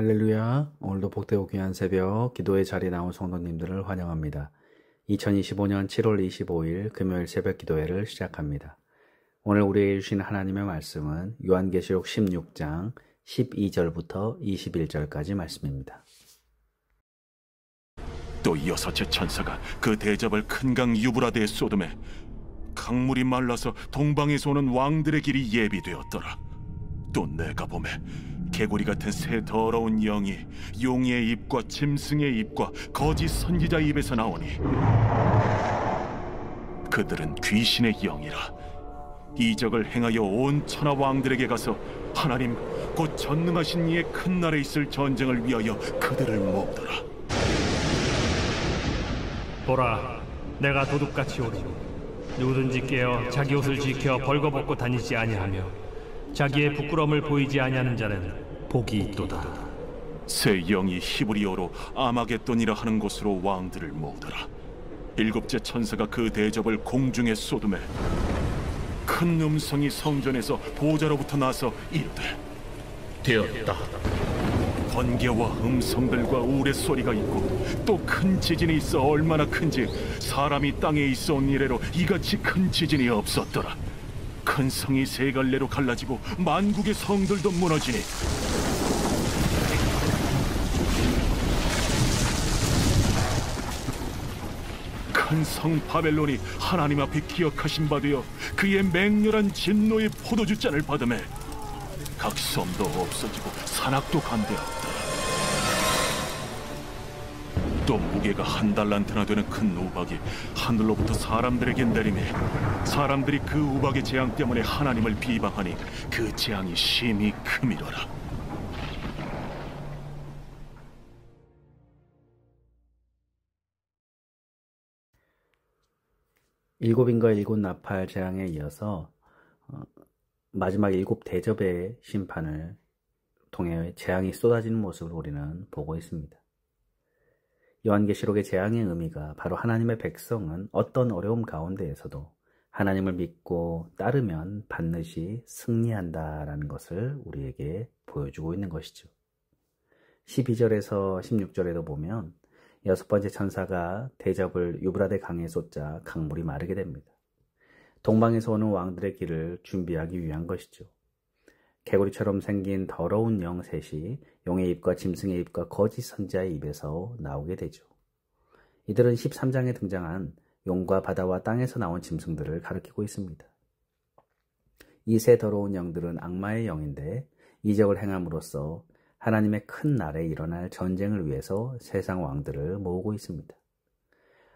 할렐루야. 오늘도 복되고 귀한 새벽 기도의 자리에 나온 성도님들을 환영합니다. 2025년 7월 25일 금요일 새벽 기도회를 시작합니다. 오늘 우리에게 주신 하나님의 말씀은 요한계시록 16장 12절부터 21절까지 말씀입니다. 또 여섯째 천사가 그 대접을 큰 강 유브라데에 쏟음에 강물이 말라서 동방에서 오는 왕들의 길이 예비되었더라. 또 내가 보매 개구리 같은 새 더러운 영이 용의 입과 짐승의 입과 거짓 선지자 입에서 나오니 그들은 귀신의 영이라. 이적을 행하여 온 천하 왕들에게 가서 하나님 곧 전능하신 이의 큰 날에 있을 전쟁을 위하여 그들을 모으더라. 보라, 내가 도둑같이 오리니 누구든지 깨어 자기 옷을 지켜 벌거벗고 다니지 아니하며 자기의 부끄러움을 보이지 아니하는 자는 복이 있도다. 새 영이 히브리어로 아마겟돈이라 하는 곳으로 왕들을 모으더라. 일곱째 천사가 그 대접을 공중에 쏟음에 큰 음성이 성전에서 보좌로부터 나서 이르되 되었다. 번개와 음성들과 우레소리가 있고 또 큰 지진이 있어 얼마나 큰지 사람이 땅에 있어 온 이래로 이같이 큰 지진이 없었더라. 큰 성이 세 갈래로 갈라지고 만국의 성들도 무너지니 큰 성 바벨론이 하나님 앞에 기억하신 바 되어 그의 맹렬한 진노의 포도주 잔을 받으매 각 섬도 없어지고 산악도 간대었다. 또 무게가 한 달란트나 되는 큰 우박이 하늘로부터 사람들에게 내리매 사람들이 그 우박의 재앙 때문에 하나님을 비방하니 그 재앙이 심히 크미러라. 일곱인과 일곱 나팔 재앙에 이어서 마지막 일곱 대접의 심판을 통해 재앙이 쏟아지는 모습을 우리는 보고 있습니다. 요한계시록의 재앙의 의미가 바로 하나님의 백성은 어떤 어려움 가운데에서도 하나님을 믿고 따르면 반드시 승리한다라는 것을 우리에게 보여주고 있는 것이죠. 12절에서 16절에도 보면 여섯 번째 천사가 대접을 유브라데 강에 쏟자 강물이 마르게 됩니다. 동방에서 오는 왕들의 길을 준비하기 위한 것이죠. 개구리처럼 생긴 더러운 영 셋이 용의 입과 짐승의 입과 거짓 선지자의 입에서 나오게 되죠. 이들은 13장에 등장한 용과 바다와 땅에서 나온 짐승들을 가리키고 있습니다. 이 세 더러운 영들은 악마의 영인데 이적을 행함으로써 하나님의 큰 날에 일어날 전쟁을 위해서 세상 왕들을 모으고 있습니다.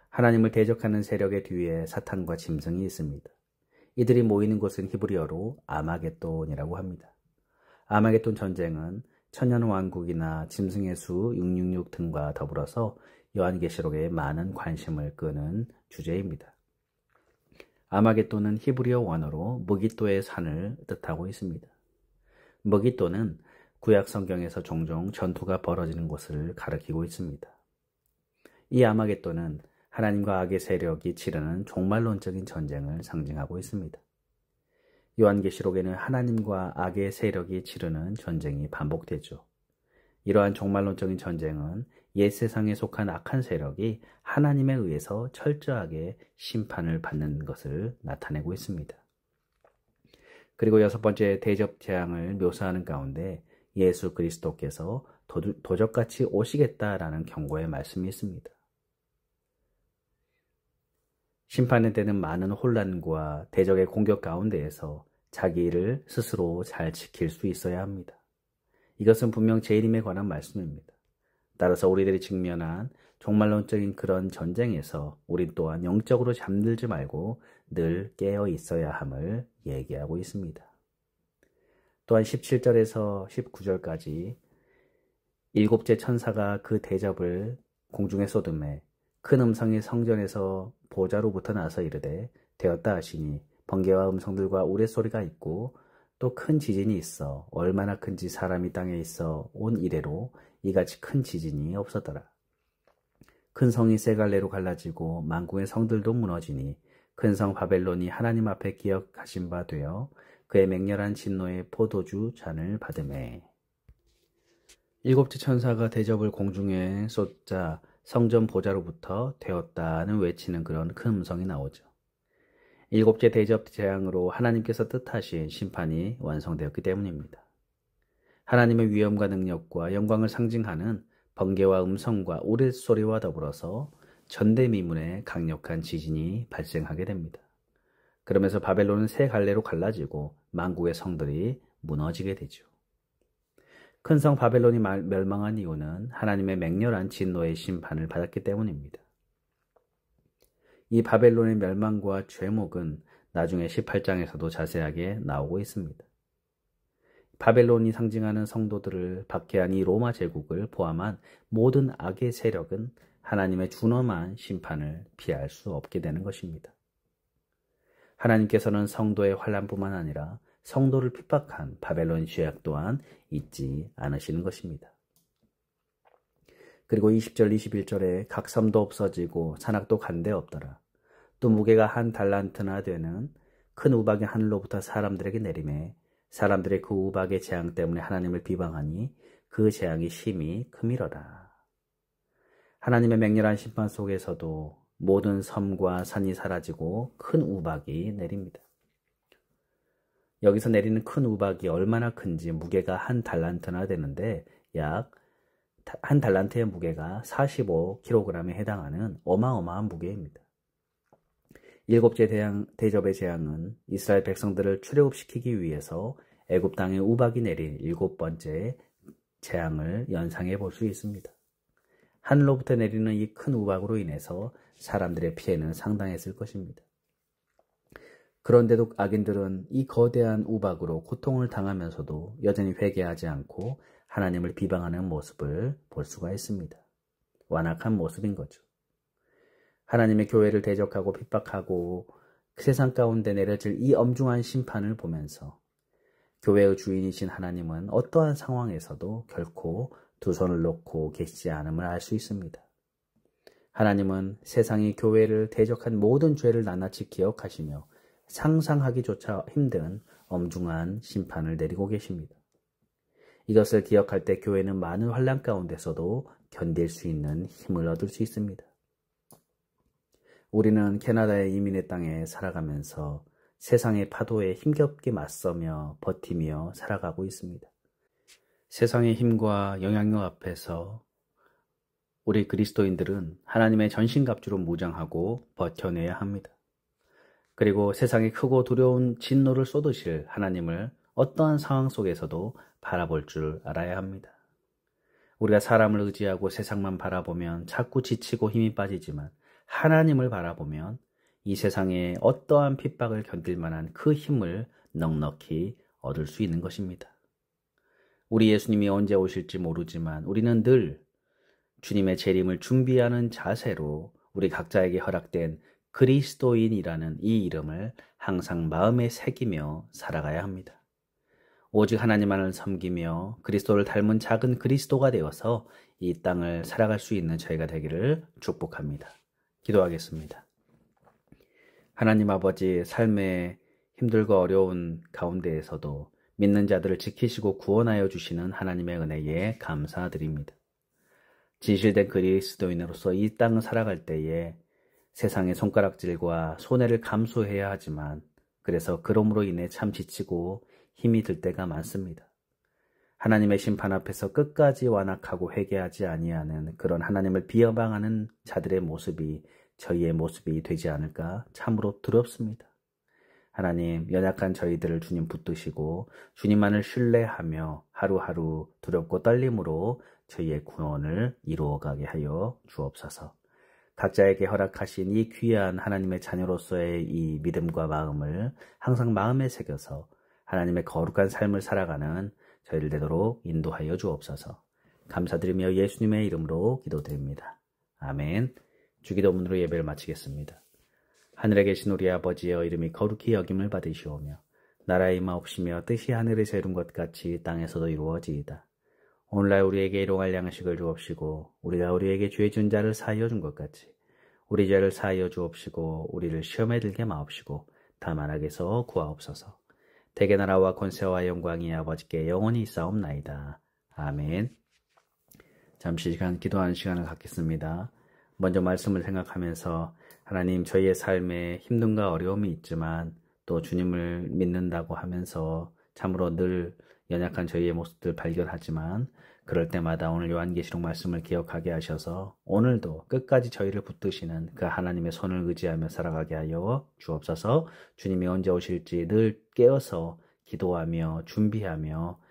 하나님을 대적하는 세력의 뒤에 사탄과 짐승이 있습니다. 이들이 모이는 곳은 히브리어로 아마겟돈이라고 합니다. 아마겟돈 전쟁은 천년왕국이나 짐승의 수 666 등과 더불어서 요한계시록에 많은 관심을 끄는 주제입니다. 아마겟돈은 히브리어 원어로 무기또의 산을 뜻하고 있습니다. 무기또는 구약 성경에서 종종 전투가 벌어지는 곳을 가리키고 있습니다. 이 아마겟돈은 하나님과 악의 세력이 치르는 종말론적인 전쟁을 상징하고 있습니다. 요한계시록에는 하나님과 악의 세력이 치르는 전쟁이 반복되죠. 이러한 종말론적인 전쟁은 옛 세상에 속한 악한 세력이 하나님에 의해서 철저하게 심판을 받는 것을 나타내고 있습니다. 그리고 여섯 번째 대접 재앙을 묘사하는 가운데 예수 그리스도께서 도적같이 오시겠다라는 경고의 말씀이 있습니다. 심판의 때는 많은 혼란과 대적의 공격 가운데에서 자기 일을 스스로 잘 지킬 수 있어야 합니다. 이것은 분명 재림에 관한 말씀입니다. 따라서 우리들이 직면한 종말론적인 그런 전쟁에서 우리 또한 영적으로 잠들지 말고 늘 깨어 있어야 함을 얘기하고 있습니다. 또한 17절에서 19절까지 일곱째 천사가 그 대접을 공중에 쏟음에 큰 음성이 성전에서 보좌로부터 나서 이르되 되었다 하시니 번개와 음성들과 우레소리가 있고 또 큰 지진이 있어 얼마나 큰지 사람이 땅에 있어 온 이래로 이같이 큰 지진이 없었더라. 큰 성이 세 갈래로 갈라지고 만국의 성들도 무너지니 큰 성 바벨론이 하나님 앞에 기억하신 바 되어 그의 맹렬한 진노의 포도주 잔을 받으매. 일곱째 천사가 대접을 공중에 쏟자 성전 보좌로부터 되었다는 외치는 그런 큰 음성이 나오죠. 일곱째 대접 재앙으로 하나님께서 뜻하신 심판이 완성되었기 때문입니다. 하나님의 위엄과 능력과 영광을 상징하는 번개와 음성과 우레소리와 더불어서 전대미문의 강력한 지진이 발생하게 됩니다. 그러면서 바벨론은 세 갈래로 갈라지고 만국의 성들이 무너지게 되죠. 큰 성 바벨론이 멸망한 이유는 하나님의 맹렬한 진노의 심판을 받았기 때문입니다. 이 바벨론의 멸망과 죄목은 나중에 18장에서도 자세하게 나오고 있습니다. 바벨론이 상징하는 성도들을 박해한 이 로마 제국을 포함한 모든 악의 세력은 하나님의 준엄한 심판을 피할 수 없게 되는 것입니다. 하나님께서는 성도의 환난뿐만 아니라 성도를 핍박한 바벨론 죄악 또한 잊지 않으시는 것입니다. 그리고 20절 21절에 각 섬도 없어지고 산악도 간데 없더라. 또 무게가 한 달란트나 되는 큰 우박이 하늘로부터 사람들에게 내리매 사람들의 그 우박의 재앙 때문에 하나님을 비방하니 그 재앙이 심히 크미러라. 하나님의 맹렬한 심판 속에서도 모든 섬과 산이 사라지고 큰 우박이 내립니다. 여기서 내리는 큰 우박이 얼마나 큰지 무게가 한 달란트나 되는데 약 한 달란트의 무게가 45kg에 해당하는 어마어마한 무게입니다. 일곱째 대접의 재앙은 이스라엘 백성들을 출애굽시키기 위해서 애굽 땅에 우박이 내린 일곱 번째 재앙을 연상해 볼 수 있습니다. 하늘로부터 내리는 이 큰 우박으로 인해서 사람들의 피해는 상당했을 것입니다. 그런데도 악인들은 이 거대한 우박으로 고통을 당하면서도 여전히 회개하지 않고 하나님을 비방하는 모습을 볼 수가 있습니다. 완악한 모습인 거죠. 하나님의 교회를 대적하고 핍박하고 세상 가운데 내려질 이 엄중한 심판을 보면서 교회의 주인이신 하나님은 어떠한 상황에서도 결코 두 손을 놓고 계시지 않음을 알 수 있습니다. 하나님은 세상이 교회를 대적한 모든 죄를 낱낱이 기억하시며 상상하기조차 힘든 엄중한 심판을 내리고 계십니다. 이것을 기억할 때 교회는 많은 환난 가운데서도 견딜 수 있는 힘을 얻을 수 있습니다. 우리는 캐나다의 이민의 땅에 살아가면서 세상의 파도에 힘겹게 맞서며 버티며 살아가고 있습니다. 세상의 힘과 영향력 앞에서 우리 그리스도인들은 하나님의 전신갑주로 무장하고 버텨내야 합니다. 그리고 세상에 크고 두려운 진노를 쏟으실 하나님을 어떠한 상황 속에서도 바라볼 줄 알아야 합니다. 우리가 사람을 의지하고 세상만 바라보면 자꾸 지치고 힘이 빠지지만 하나님을 바라보면 이 세상에 어떠한 핍박을 견딜 만한 그 힘을 넉넉히 얻을 수 있는 것입니다. 우리 예수님이 언제 오실지 모르지만 우리는 늘 주님의 재림을 준비하는 자세로 우리 각자에게 허락된 그리스도인이라는 이 이름을 항상 마음에 새기며 살아가야 합니다. 오직 하나님만을 섬기며 그리스도를 닮은 작은 그리스도가 되어서 이 땅을 살아갈 수 있는 저희가 되기를 축복합니다. 기도하겠습니다. 하나님 아버지, 삶의 힘들고 어려운 가운데에서도 믿는 자들을 지키시고 구원하여 주시는 하나님의 은혜에 감사드립니다. 진실된 그리스도인으로서 이 땅을 살아갈 때에 세상의 손가락질과 손해를 감수해야 하지만 그래서 그럼으로 인해 참 지치고 힘이 들 때가 많습니다. 하나님의 심판 앞에서 끝까지 완악하고 회개하지 아니하는 그런 하나님을 비방하는 자들의 모습이 저희의 모습이 되지 않을까 참으로 두렵습니다. 하나님, 연약한 저희들을 주님 붙드시고 주님만을 신뢰하며 하루하루 두렵고 떨림으로 저희의 구원을 이루어가게 하여 주옵소서. 각자에게 허락하신 이 귀한 하나님의 자녀로서의 이 믿음과 마음을 항상 마음에 새겨서 하나님의 거룩한 삶을 살아가는 저희를 되도록 인도하여 주옵소서. 감사드리며 예수님의 이름으로 기도드립니다. 아멘. 주기도문으로 예배를 마치겠습니다. 하늘에 계신 우리 아버지여, 이름이 거룩히 여김을 받으시오며 나라의 임하옵시며 뜻이 하늘에서 이룬 것 같이 땅에서도 이루어지이다. 오늘날 우리에게 일용할 양식을 주옵시고 우리가 우리에게 죄 준 자를 사하여 준 것 같이 우리 죄를 사하여 주옵시고 우리를 시험에 들게 마옵시고 다만 악에서 구하옵소서. 대개 나라와 권세와 영광이 아버지께 영원히 있사옵나이다. 아멘. 잠시 시간 기도하는 시간을 갖겠습니다. 먼저 말씀을 생각하면서 하나님, 저희의 삶에 힘듦과 어려움이 있지만 또 주님을 믿는다고 하면서 참으로 늘 연약한 저희의 모습들 발견하지만 그럴 때마다 오늘 요한계시록 말씀을 기억하게 하셔서 오늘도 끝까지 저희를 붙드시는 그 하나님의 손을 의지하며 살아가게 하여 주옵소서. 주님이 언제 오실지 늘 깨어서 기도하며 준비하며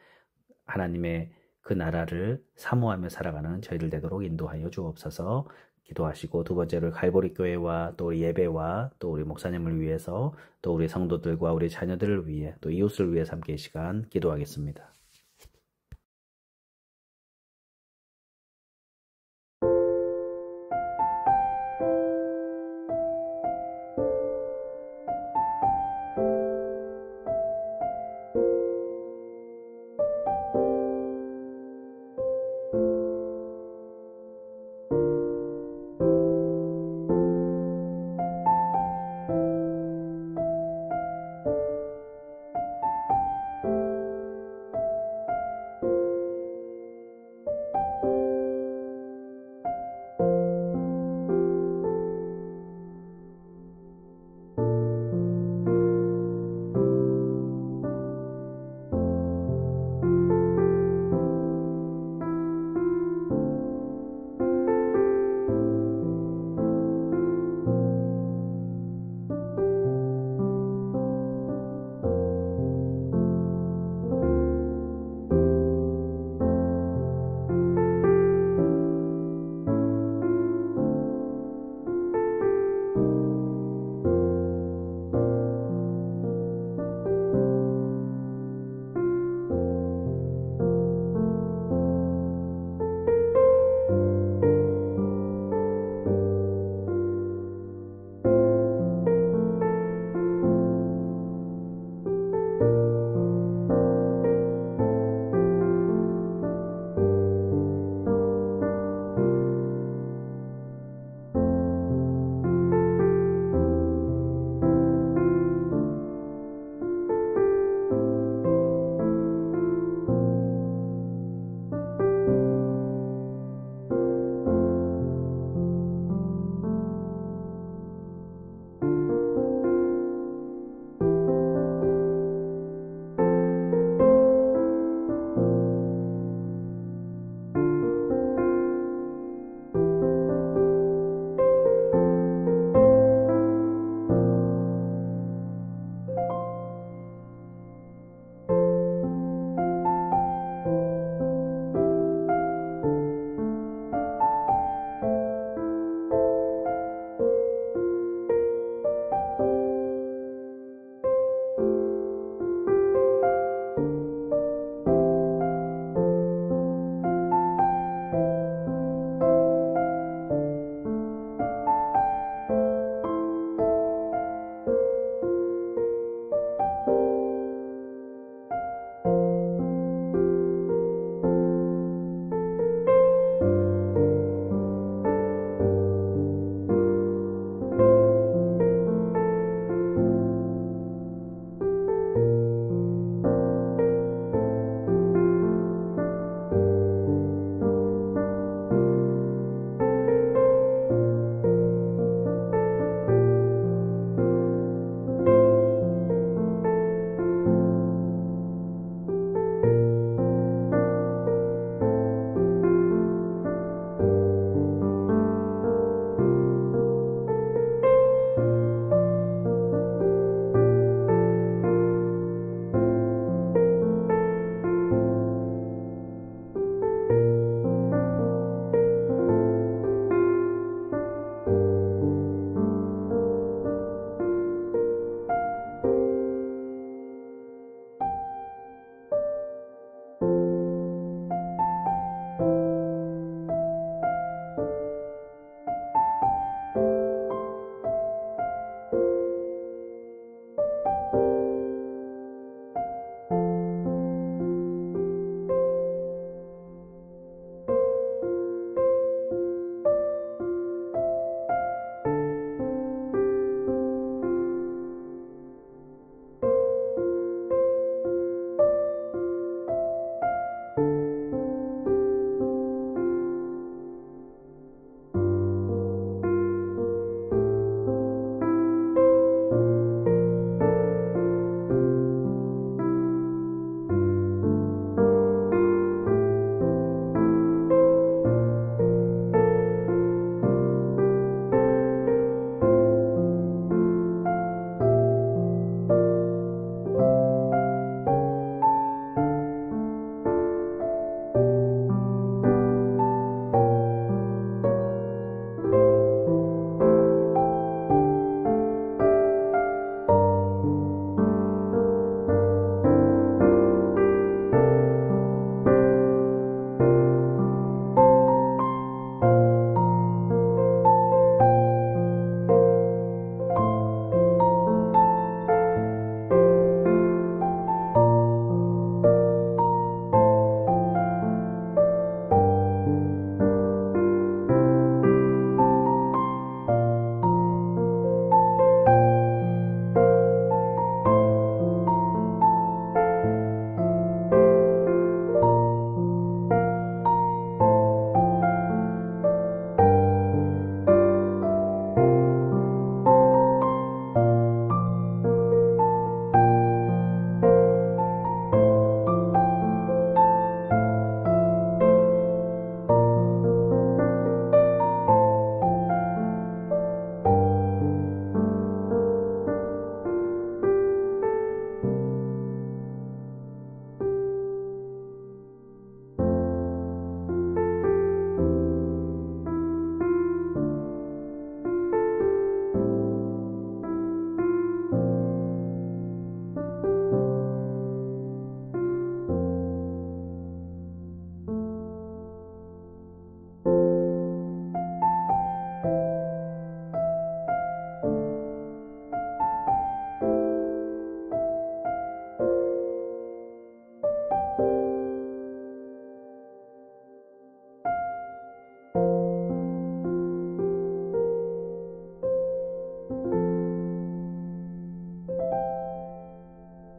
하나님의 그 나라를 사모하며 살아가는 저희들 되도록 인도하여 주옵소서. 기도하시고, 두 번째로 갈보리 교회와 또 우리 예배와 또 우리 목사님을 위해서 또 우리 성도들과 우리 자녀들을 위해 또 이웃을 위해서 함께 이 시간 기도하겠습니다.